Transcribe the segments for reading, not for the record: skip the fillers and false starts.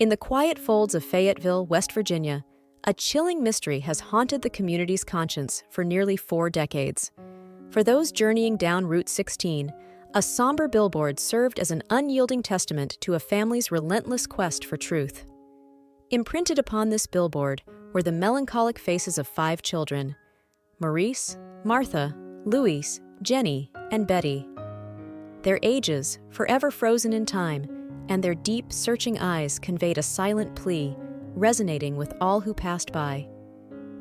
In the quiet folds of Fayetteville, West Virginia, a chilling mystery has haunted the community's conscience for nearly 4 decades. For those journeying down Route 16, a somber billboard served as an unyielding testament to a family's relentless quest for truth. Imprinted upon this billboard were the melancholic faces of 5 children: Maurice, Martha, Louise, Jenny, and Betty. Their ages, forever frozen in time, and their deep, searching eyes conveyed a silent plea, resonating with all who passed by.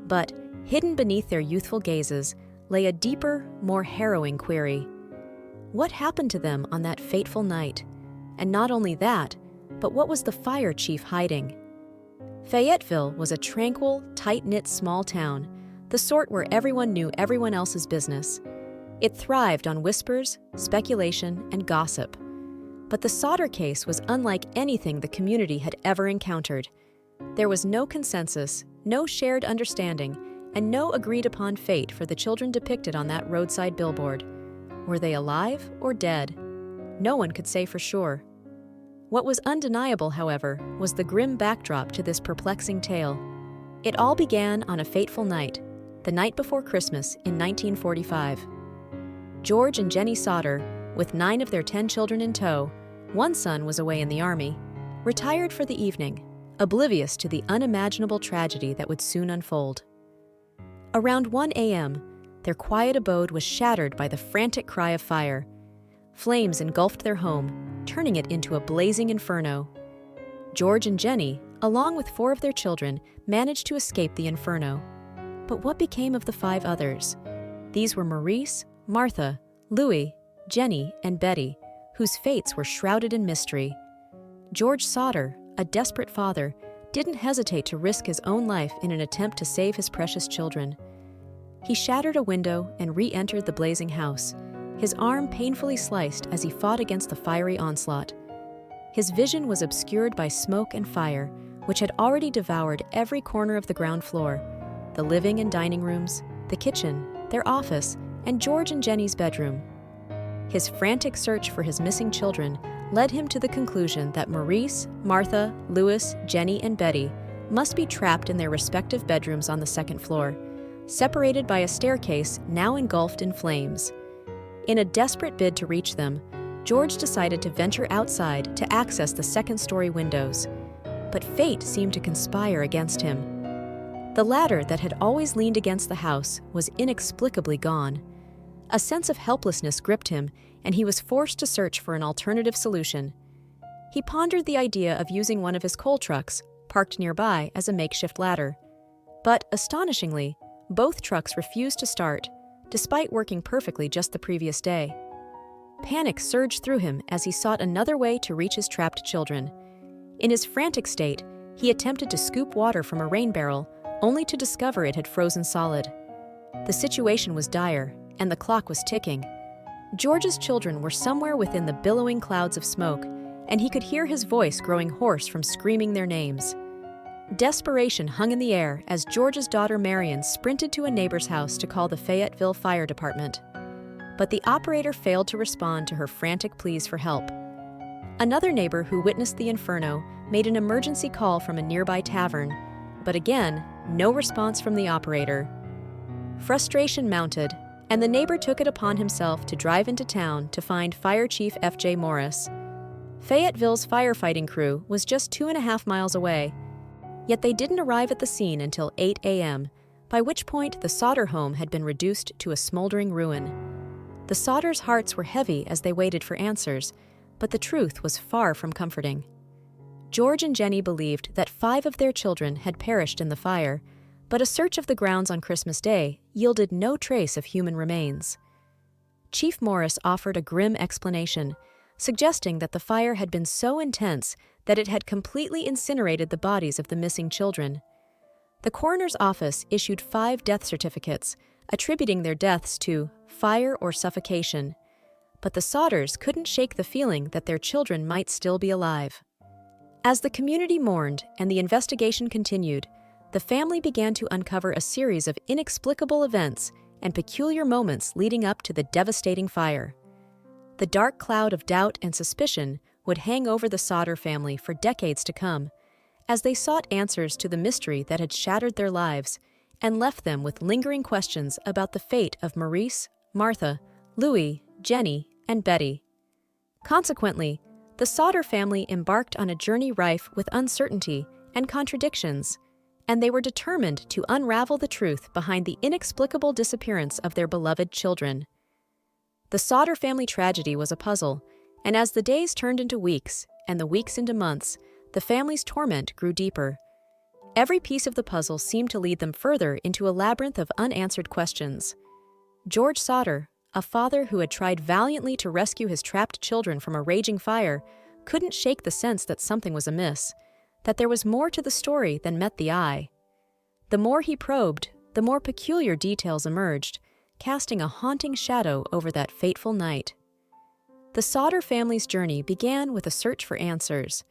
But, hidden beneath their youthful gazes, lay a deeper, more harrowing query. What happened to them on that fateful night? And not only that, but what was the fire chief hiding? Fayetteville was a tranquil, tight-knit small town, the sort where everyone knew everyone else's business. It thrived on whispers, speculation, and gossip. But the Sodder case was unlike anything the community had ever encountered. There was no consensus, no shared understanding, and no agreed-upon fate for the children depicted on that roadside billboard. Were they alive or dead? No one could say for sure. What was undeniable, however, was the grim backdrop to this perplexing tale. It all began on a fateful night, the night before Christmas in 1945. George and Jenny Sodder, with 9 of their 10 children in tow, one son was away in the Army, retired for the evening, oblivious to the unimaginable tragedy that would soon unfold. Around 1 a.m., their quiet abode was shattered by the frantic cry of fire. Flames engulfed their home, turning it into a blazing inferno. George and Jenny, along with 4 of their children, managed to escape the inferno. But what became of the 5 others? These were Maurice, Martha, Louis, Jenny, and Betty, whose fates were shrouded in mystery. George Sodder, a desperate father, didn't hesitate to risk his own life in an attempt to save his precious children. He shattered a window and re-entered the blazing house, his arm painfully sliced as he fought against the fiery onslaught. His vision was obscured by smoke and fire, which had already devoured every corner of the ground floor: the living and dining rooms, the kitchen, their office, and George and Jenny's bedroom. His frantic search for his missing children led him to the conclusion that Maurice, Martha, Louis, Jenny, and Betty must be trapped in their respective bedrooms on the 2nd floor, separated by a staircase now engulfed in flames. In a desperate bid to reach them, George decided to venture outside to access the 2nd-story windows. But fate seemed to conspire against him. The ladder that had always leaned against the house was inexplicably gone. A sense of helplessness gripped him, and he was forced to search for an alternative solution. He pondered the idea of using one of his coal trucks, parked nearby, as a makeshift ladder. But, astonishingly, both trucks refused to start, despite working perfectly just the previous day. Panic surged through him as he sought another way to reach his trapped children. In his frantic state, he attempted to scoop water from a rain barrel, only to discover it had frozen solid. The situation was dire, and the clock was ticking. George's children were somewhere within the billowing clouds of smoke, and he could hear his voice growing hoarse from screaming their names. Desperation hung in the air as George's daughter Marion sprinted to a neighbor's house to call the Fayetteville Fire Department. But the operator failed to respond to her frantic pleas for help. Another neighbor who witnessed the inferno made an emergency call from a nearby tavern, but again, no response from the operator. Frustration mounted, and the neighbor took it upon himself to drive into town to find Fire Chief F.J. Morris. Fayetteville's firefighting crew was just 2.5 miles away, yet they didn't arrive at the scene until 8 a.m., by which point the Sodder home had been reduced to a smoldering ruin. The Sodders' hearts were heavy as they waited for answers, but the truth was far from comforting. George and Jenny believed that 5 of their children had perished in the fire, but a search of the grounds on Christmas Day yielded no trace of human remains. Chief Morris offered a grim explanation, suggesting that the fire had been so intense that it had completely incinerated the bodies of the missing children. The coroner's office issued 5 death certificates, attributing their deaths to fire or suffocation, but the Sodders couldn't shake the feeling that their children might still be alive. As the community mourned and the investigation continued, the family began to uncover a series of inexplicable events and peculiar moments leading up to the devastating fire. The dark cloud of doubt and suspicion would hang over the Sodder family for decades to come, as they sought answers to the mystery that had shattered their lives and left them with lingering questions about the fate of Maurice, Martha, Louis, Jenny, and Betty. Consequently, the Sodder family embarked on a journey rife with uncertainty and contradictions, and they were determined to unravel the truth behind the inexplicable disappearance of their beloved children. The Sodder family tragedy was a puzzle, and as the days turned into weeks and the weeks into months, the family's torment grew deeper. Every piece of the puzzle seemed to lead them further into a labyrinth of unanswered questions. George Sodder, a father who had tried valiantly to rescue his trapped children from a raging fire, couldn't shake the sense that something was amiss, that there was more to the story than met the eye. The more he probed, the more peculiar details emerged, casting a haunting shadow over that fateful night. The Sodder family's journey began with a search for answers,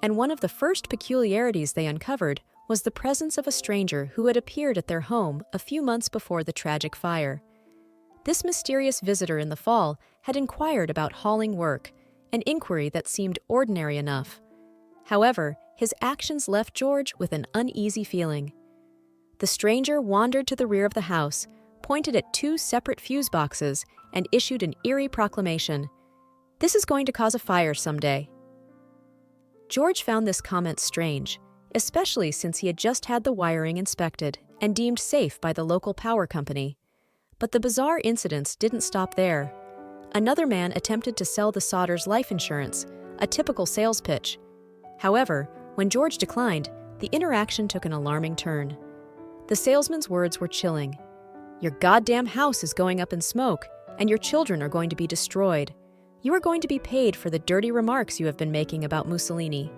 and one of the first peculiarities they uncovered was the presence of a stranger who had appeared at their home a few months before the tragic fire. This mysterious visitor in the fall had inquired about hauling work, an inquiry that seemed ordinary enough. However, his actions left George with an uneasy feeling. The stranger wandered to the rear of the house, pointed at 2 separate fuse boxes, and issued an eerie proclamation. "This is going to cause a fire someday." George found this comment strange, especially since he had just had the wiring inspected and deemed safe by the local power company. But the bizarre incidents didn't stop there. Another man attempted to sell the Sodders life insurance, a typical sales pitch. However, when George declined, the interaction took an alarming turn. The salesman's words were chilling. "Your goddamn house is going up in smoke, and your children are going to be destroyed. You are going to be paid for the dirty remarks you have been making about Mussolini."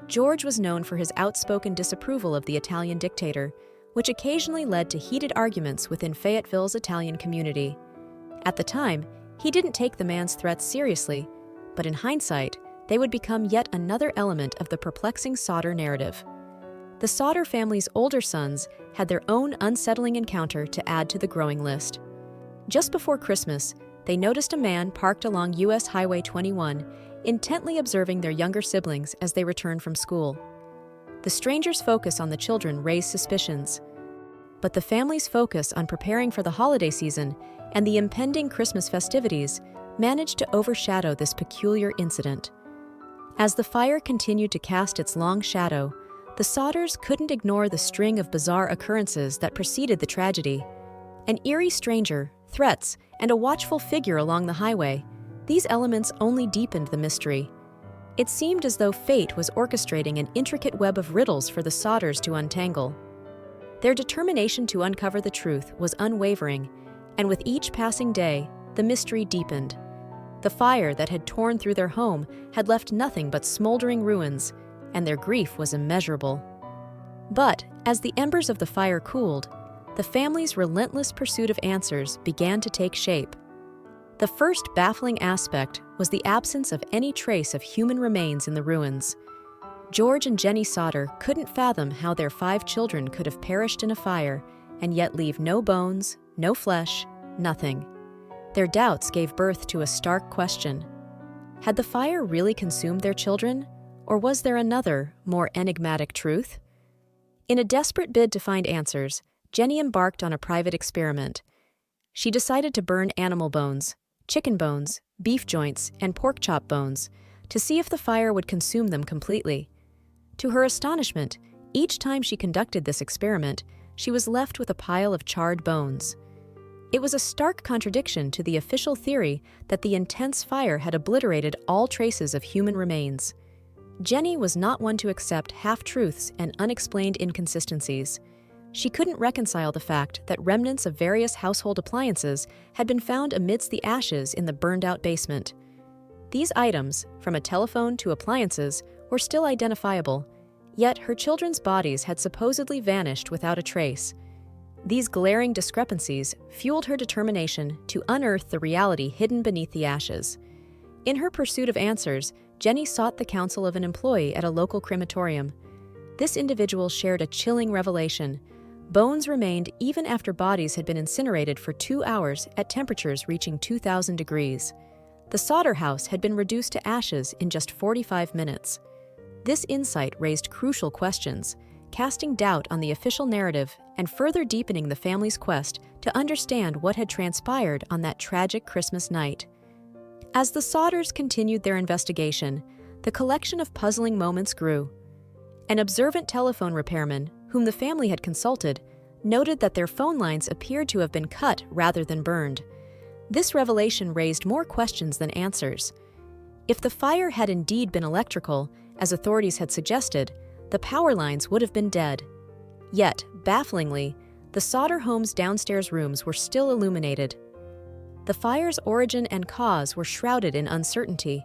George was known for his outspoken disapproval of the Italian dictator, which occasionally led to heated arguments within Fayetteville's Italian community. At the time, he didn't take the man's threats seriously, but in hindsight, they would become yet another element of the perplexing Sodder narrative. The Sodder family's older sons had their own unsettling encounter to add to the growing list. Just before Christmas, they noticed a man parked along U.S. Highway 21, intently observing their younger siblings as they returned from school. The stranger's focus on the children raised suspicions, but the family's focus on preparing for the holiday season and the impending Christmas festivities managed to overshadow this peculiar incident. As the fire continued to cast its long shadow, the Sodders couldn't ignore the string of bizarre occurrences that preceded the tragedy. An eerie stranger, threats, and a watchful figure along the highway, these elements only deepened the mystery. It seemed as though fate was orchestrating an intricate web of riddles for the Sodders to untangle. Their determination to uncover the truth was unwavering, and with each passing day, the mystery deepened. The fire that had torn through their home had left nothing but smoldering ruins, and their grief was immeasurable. But as the embers of the fire cooled, the family's relentless pursuit of answers began to take shape. The first baffling aspect was the absence of any trace of human remains in the ruins. George and Jenny Sodder couldn't fathom how their 5 children could have perished in a fire and yet leave no bones, no flesh, nothing. Their doubts gave birth to a stark question. Had the fire really consumed their children, or was there another, more enigmatic truth? In a desperate bid to find answers, Jenny embarked on a private experiment. She decided to burn animal bones, chicken bones, beef joints, and pork chop bones, to see if the fire would consume them completely. To her astonishment, each time she conducted this experiment, she was left with a pile of charred bones. It was a stark contradiction to the official theory that the intense fire had obliterated all traces of human remains. Jenny was not one to accept half-truths and unexplained inconsistencies. She couldn't reconcile the fact that remnants of various household appliances had been found amidst the ashes in the burned-out basement. These items, from a telephone to appliances, were still identifiable, yet her children's bodies had supposedly vanished without a trace. These glaring discrepancies fueled her determination to unearth the reality hidden beneath the ashes. In her pursuit of answers, Jenny sought the counsel of an employee at a local crematorium. This individual shared a chilling revelation. Bones remained even after bodies had been incinerated for 2 hours at temperatures reaching 2,000 degrees. The Sodder house had been reduced to ashes in just 45 minutes. This insight raised crucial questions, casting doubt on the official narrative and further deepening the family's quest to understand what had transpired on that tragic Christmas night. As the Sodders continued their investigation, the collection of puzzling moments grew. An observant telephone repairman, whom the family had consulted, noted that their phone lines appeared to have been cut rather than burned. This revelation raised more questions than answers. If the fire had indeed been electrical, as authorities had suggested, the power lines would have been dead. Yet, bafflingly, the Sodder home's downstairs rooms were still illuminated. The fire's origin and cause were shrouded in uncertainty.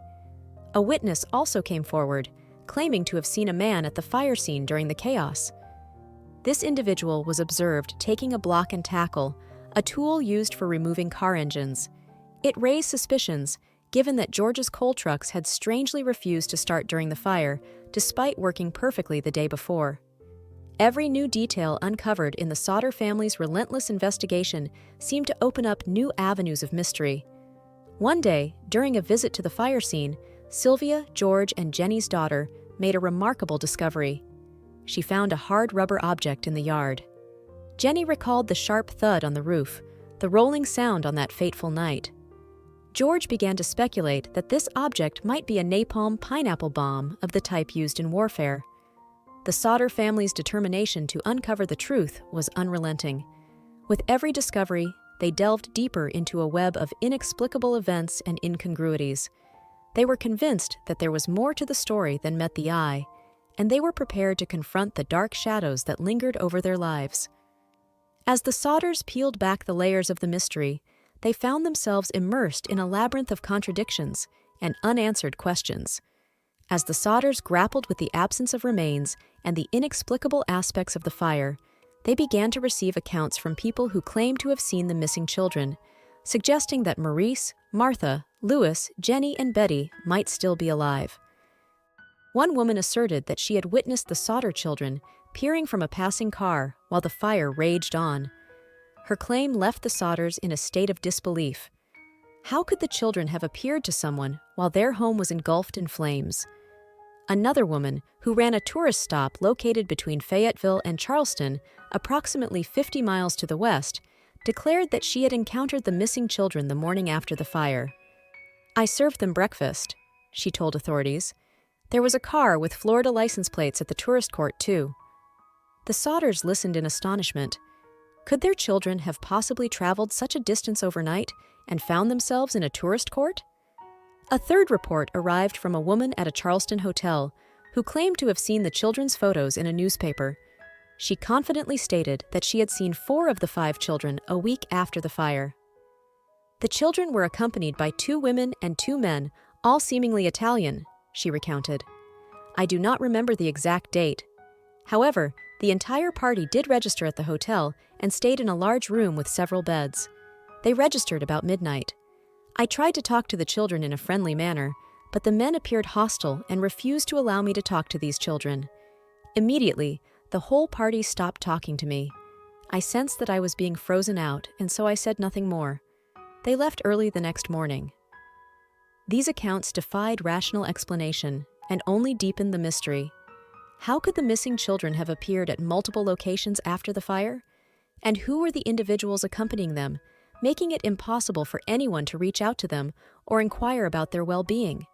A witness also came forward, claiming to have seen a man at the fire scene during the chaos. This individual was observed taking a block and tackle, a tool used for removing car engines. It raised suspicions, given that George's coal trucks had strangely refused to start during the fire, despite working perfectly the day before. Every new detail uncovered in the Sodder family's relentless investigation seemed to open up new avenues of mystery. One day, during a visit to the fire scene, Sylvia, George, and Jenny's daughter made a remarkable discovery. She found a hard rubber object in the yard. Jenny recalled the sharp thud on the roof, the rolling sound on that fateful night. George began to speculate that this object might be a napalm pineapple bomb of the type used in warfare. The Sodder family's determination to uncover the truth was unrelenting. With every discovery, they delved deeper into a web of inexplicable events and incongruities. They were convinced that there was more to the story than met the eye, and they were prepared to confront the dark shadows that lingered over their lives. As the Sodders peeled back the layers of the mystery, they found themselves immersed in a labyrinth of contradictions and unanswered questions. As the Sodders grappled with the absence of remains and the inexplicable aspects of the fire, they began to receive accounts from people who claimed to have seen the missing children, suggesting that Maurice, Martha, Louis, Jenny, and Betty might still be alive. One woman asserted that she had witnessed the Sodder children peering from a passing car while the fire raged on. Her claim left the Sodders in a state of disbelief. How could the children have appeared to someone while their home was engulfed in flames? Another woman, who ran a tourist stop located between Fayetteville and Charleston, approximately 50 miles to the west, declared that she had encountered the missing children the morning after the fire. "I served them breakfast," she told authorities. "There was a car with Florida license plates at the tourist court, too." The Sodders listened in astonishment. Could their children have possibly traveled such a distance overnight and found themselves in a tourist court? A third report arrived from a woman at a Charleston hotel who claimed to have seen the children's photos in a newspaper. She confidently stated that she had seen 4 of the 5 children a week after the fire. The children were accompanied by 2 women and 2 men, all seemingly Italian, she recounted. "I do not remember the exact date. However, the entire party did register at the hotel and stayed in a large room with several beds. They registered about midnight. I tried to talk to the children in a friendly manner, but the men appeared hostile and refused to allow me to talk to these children. Immediately, the whole party stopped talking to me. I sensed that I was being frozen out, and so I said nothing more. They left early the next morning." These accounts defied rational explanation and only deepened the mystery. How could the missing children have appeared at multiple locations after the fire? And who were the individuals accompanying them, making it impossible for anyone to reach out to them or inquire about their well-being?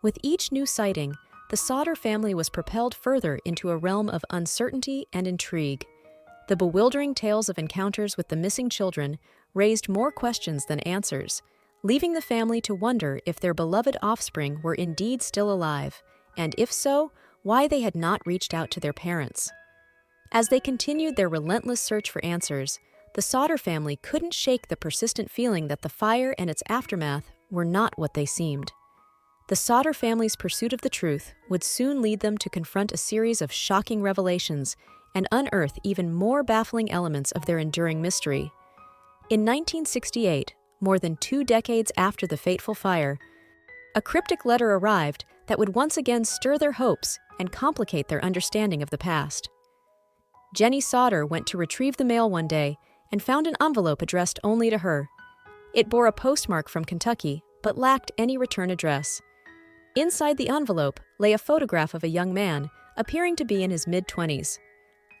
With each new sighting, the Sodder family was propelled further into a realm of uncertainty and intrigue. The bewildering tales of encounters with the missing children raised more questions than answers, leaving the family to wonder if their beloved offspring were indeed still alive, and if so, why they had not reached out to their parents. As they continued their relentless search for answers, the Sodder family couldn't shake the persistent feeling that the fire and its aftermath were not what they seemed. The Sodder family's pursuit of the truth would soon lead them to confront a series of shocking revelations and unearth even more baffling elements of their enduring mystery. In 1968, more than 2 decades after the fateful fire, a cryptic letter arrived that would once again stir their hopes and complicate their understanding of the past. Jenny Sodder went to retrieve the mail one day and found an envelope addressed only to her. It bore a postmark from Kentucky, but lacked any return address. Inside the envelope lay a photograph of a young man, appearing to be in his mid-20s.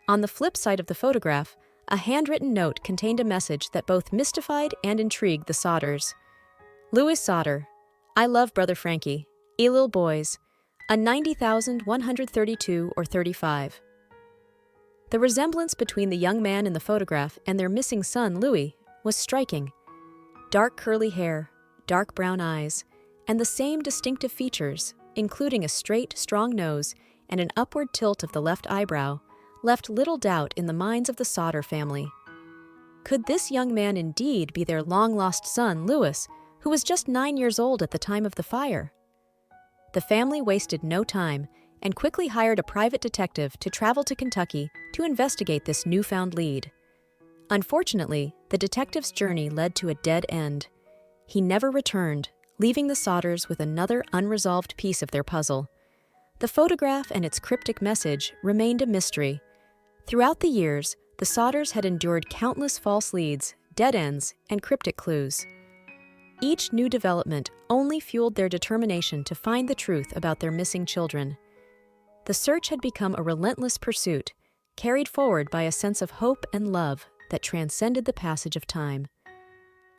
On the flip side of the photograph, a handwritten note contained a message that both mystified and intrigued the Sodders. Louis Sodder, I love Brother Frankie, Elil boys, a 90,132 or 35. The resemblance between the young man in the photograph and their missing son, Louis, was striking. Dark curly hair, dark brown eyes, and the same distinctive features, including a straight, strong nose and an upward tilt of the left eyebrow, left little doubt in the minds of the Sodder family. Could this young man indeed be their long-lost son, Louis, who was just 9 years old at the time of the fire? The family wasted no time and quickly hired a private detective to travel to Kentucky to investigate this newfound lead. Unfortunately, the detective's journey led to a dead end. He never returned, leaving the Sodders with another unresolved piece of their puzzle. The photograph and its cryptic message remained a mystery. Throughout the years, the Sodders had endured countless false leads, dead ends, and cryptic clues. Each new development only fueled their determination to find the truth about their missing children. The search had become a relentless pursuit, carried forward by a sense of hope and love that transcended the passage of time.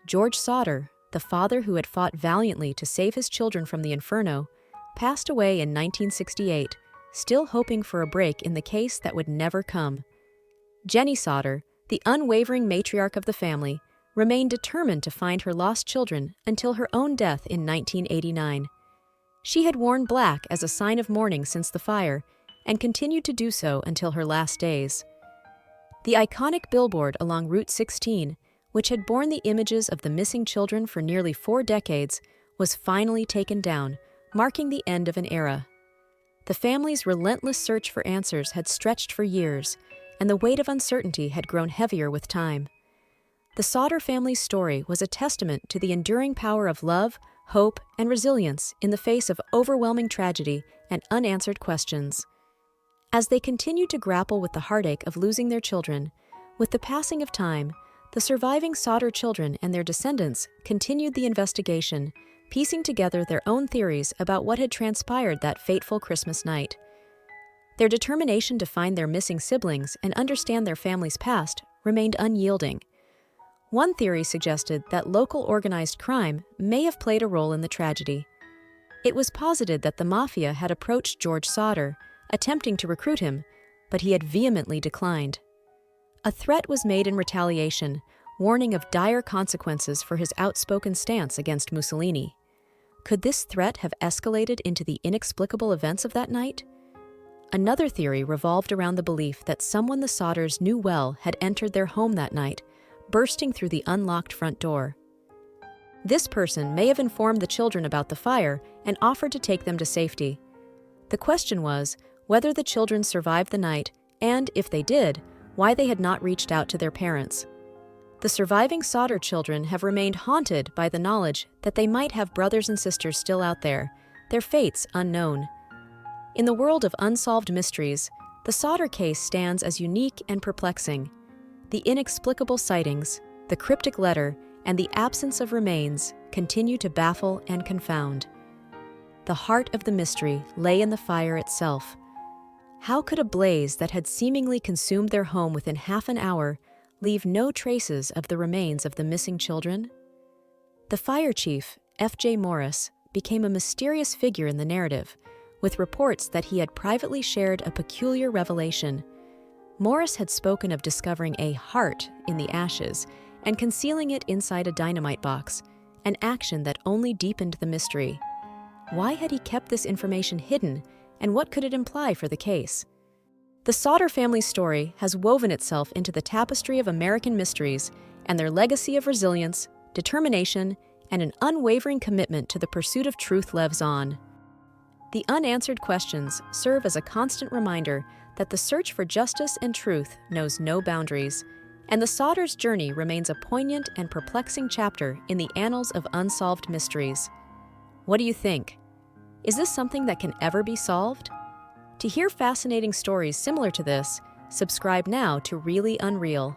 George Sodder, the father who had fought valiantly to save his children from the inferno, passed away in 1968, still hoping for a break in the case that would never come. Jenny Sodder, the unwavering matriarch of the family, remained determined to find her lost children until her own death in 1989. She had worn black as a sign of mourning since the fire, and continued to do so until her last days. The iconic billboard along Route 16, which had borne the images of the missing children for nearly 4 decades, was finally taken down, marking the end of an era. The family's relentless search for answers had stretched for years, and the weight of uncertainty had grown heavier with time. The Sodder family's story was a testament to the enduring power of love, hope, and resilience in the face of overwhelming tragedy and unanswered questions. As they continued to grapple with the heartache of losing their children, with the passing of time, the surviving Sodder children and their descendants continued the investigation, piecing together their own theories about what had transpired that fateful Christmas night. Their determination to find their missing siblings and understand their family's past remained unyielding. One theory suggested that local organized crime may have played a role in the tragedy. It was posited that the mafia had approached George Sodder, attempting to recruit him, but he had vehemently declined. A threat was made in retaliation, warning of dire consequences for his outspoken stance against Mussolini. Could this threat have escalated into the inexplicable events of that night? Another theory revolved around the belief that someone the Sodders knew well had entered their home that night, bursting through the unlocked front door. This person may have informed the children about the fire and offered to take them to safety. The question was whether the children survived the night, and, if they did, why they had not reached out to their parents. The surviving Sodder children have remained haunted by the knowledge that they might have brothers and sisters still out there, their fates unknown. In the world of unsolved mysteries, the Sodder case stands as unique and perplexing. The inexplicable sightings, the cryptic letter, and the absence of remains continue to baffle and confound. The heart of the mystery lay in the fire itself. How could a blaze that had seemingly consumed their home within half an hour leave no traces of the remains of the missing children? The fire chief, F.J. Morris, became a mysterious figure in the narrative, with reports that he had privately shared a peculiar revelation. Morris had spoken of discovering a heart in the ashes and concealing it inside a dynamite box, an action that only deepened the mystery. Why had he kept this information hidden, and what could it imply for the case? The Sodder family's story has woven itself into the tapestry of American mysteries, and their legacy of resilience, determination, and an unwavering commitment to the pursuit of truth lives on. The unanswered questions serve as a constant reminder that the search for justice and truth knows no boundaries, and the Sodders' journey remains a poignant and perplexing chapter in the annals of unsolved mysteries. What do you think? Is this something that can ever be solved? To hear fascinating stories similar to this, subscribe now to Reely Unreal.